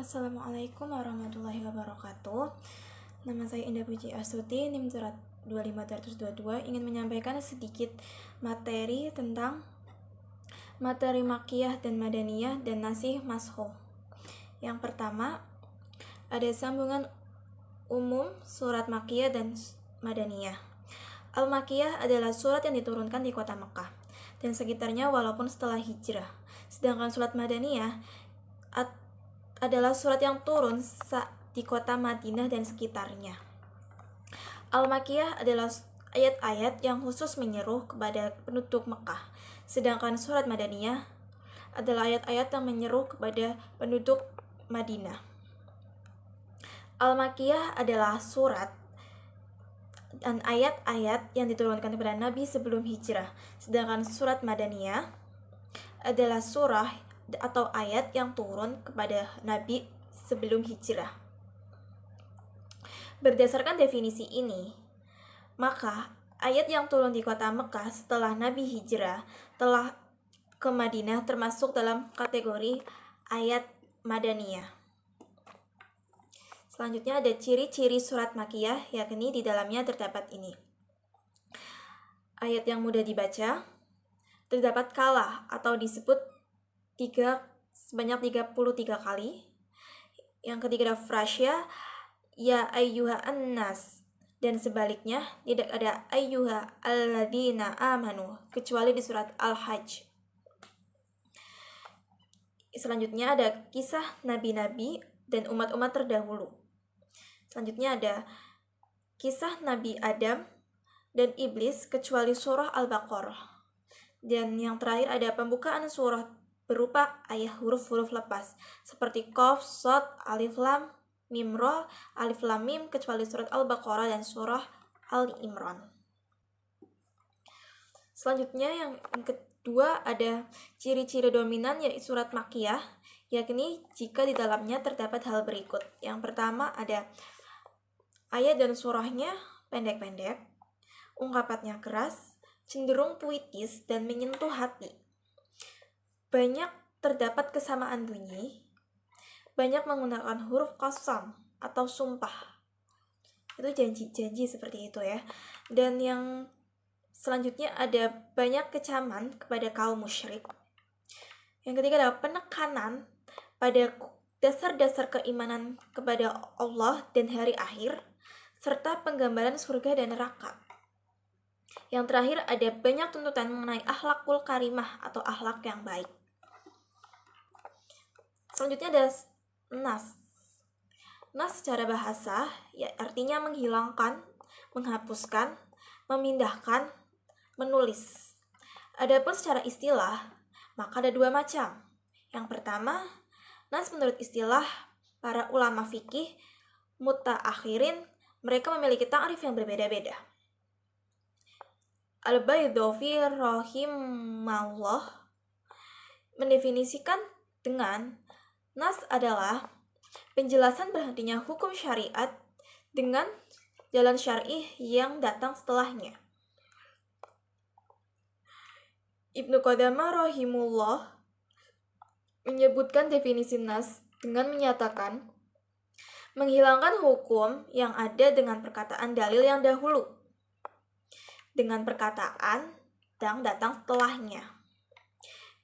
Assalamualaikum warahmatullahi wabarakatuh. Nama saya Indah Puji Astuti, NIM 25322, ingin menyampaikan sedikit materi tentang materi Makkiyah dan Madaniyah dan Nasih Masho. Yang pertama, ada sambungan umum surat Makkiyah dan Madaniyah. Al-Makkiyah adalah surat yang diturunkan di kota Mekah dan sekitarnya walaupun setelah hijrah. Sedangkan surat Madaniyah adalah surat yang turun di kota Madinah dan sekitarnya. Al-Makkiyah adalah ayat-ayat yang khusus menyeru kepada penduduk Mekah, sedangkan surat Madaniyah adalah ayat-ayat yang menyeru kepada penduduk Madinah. Al-Makkiyah adalah surat dan ayat-ayat yang diturunkan kepada Nabi sebelum hijrah, sedangkan surat Madaniyah adalah surah atau ayat yang turun kepada Nabi sebelum hijrah. Berdasarkan definisi ini, maka ayat yang turun di kota Mekah setelah Nabi hijrah telah ke Madinah termasuk dalam kategori ayat Madaniyah. Selanjutnya ada ciri-ciri surat Makkiyah, yakni di dalamnya terdapat ini. Ayat yang mudah dibaca, terdapat kalah atau disebut sebanyak 33 kali. Yang ketiga ada frasya, ya ayyuha annas, dan sebaliknya tidak ada ayyuha alladzina amanu kecuali di surat Al-Hajj. Selanjutnya ada kisah nabi-nabi dan umat-umat terdahulu. Selanjutnya ada kisah Nabi Adam dan iblis kecuali surah Al-Baqarah. Dan yang terakhir ada pembukaan surah berupa ayat huruf-huruf lepas seperti Qaf, Shad, Alif Lam, Mim Ra, Alif Lam Mim kecuali surat Al-Baqarah dan surah Al-Imran. Selanjutnya yang kedua ada ciri-ciri dominan yaitu surat Makkiyah, yakni jika di dalamnya terdapat hal berikut. Yang pertama ada ayat dan surahnya pendek-pendek, ungkapannya keras, cenderung puitis dan menyentuh hati. Banyak terdapat kesamaan bunyi, banyak menggunakan huruf qasam atau sumpah. Itu janji-janji seperti itu ya. Dan yang selanjutnya ada banyak kecaman kepada kaum musyrik. Yang ketiga adalah penekanan pada dasar-dasar keimanan kepada Allah dan hari akhir, serta penggambaran surga dan neraka. Yang terakhir ada banyak tuntutan mengenai akhlakul karimah atau akhlak yang baik. Selanjutnya ada nas. Nas secara bahasa ya artinya menghilangkan, menghapuskan, memindahkan, menulis. Adapun secara istilah, maka ada dua macam. Yang pertama, nas menurut istilah para ulama fikih mutaakhirin, mereka memiliki ta'rif yang berbeda-beda. Al-Baydawi rahimahullah mendefinisikan dengan nas adalah penjelasan berhentinya hukum syariat dengan jalan syar'i yang datang setelahnya. Ibnu Qudamah rahimullah menyebutkan definisi nas dengan menyatakan menghilangkan hukum yang ada dengan perkataan dalil yang dahulu dengan perkataan yang datang setelahnya.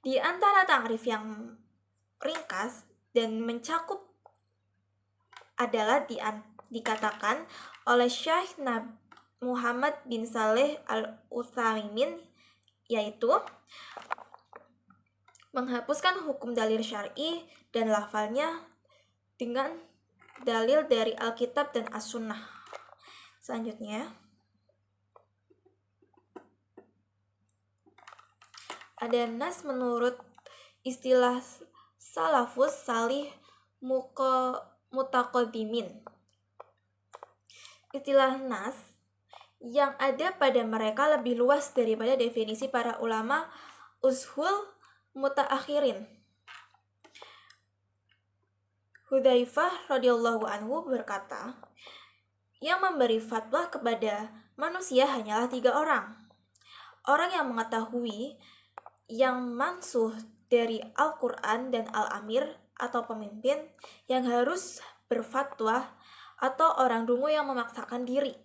Di antara ta'rif yang ringkas dan mencakup adalah dikatakan oleh Syekh Muhammad bin Saleh Al-Utsaimin, yaitu menghapuskan hukum dalil syar'i dan lafalnya dengan dalil dari Alkitab dan As-Sunnah. Selanjutnya ada nas menurut istilah salafus salih mutaqaddimin. Istilah nas yang ada pada mereka lebih luas daripada definisi para ulama ushul mutaakhirin. Hudzaifah radhiyallahu anhu berkata, yang memberi fatwa kepada manusia hanyalah 3 orang. Orang yang mengetahui yang mansuh dari Al-Quran dan Al-Amir atau pemimpin yang harus berfatwa atau orang dungu yang memaksakan diri.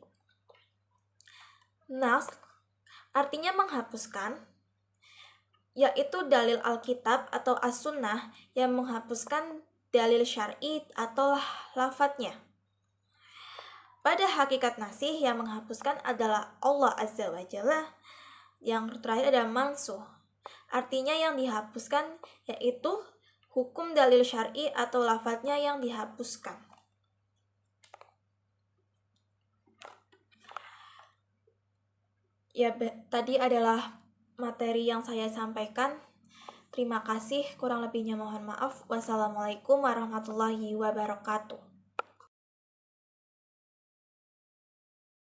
Naskh artinya menghapuskan, yaitu dalil Alkitab atau As-Sunnah yang menghapuskan dalil syar'i atau lafadznya. Pada hakikat nasih yang menghapuskan adalah Allah Azza wa Jalla. Yang terakhir ada mansuh. Artinya yang dihapuskan yaitu hukum dalil syar'i atau lafadznya yang dihapuskan. Ya, tadi adalah materi yang saya sampaikan. Terima kasih, kurang lebihnya mohon maaf. Wassalamualaikum warahmatullahi wabarakatuh.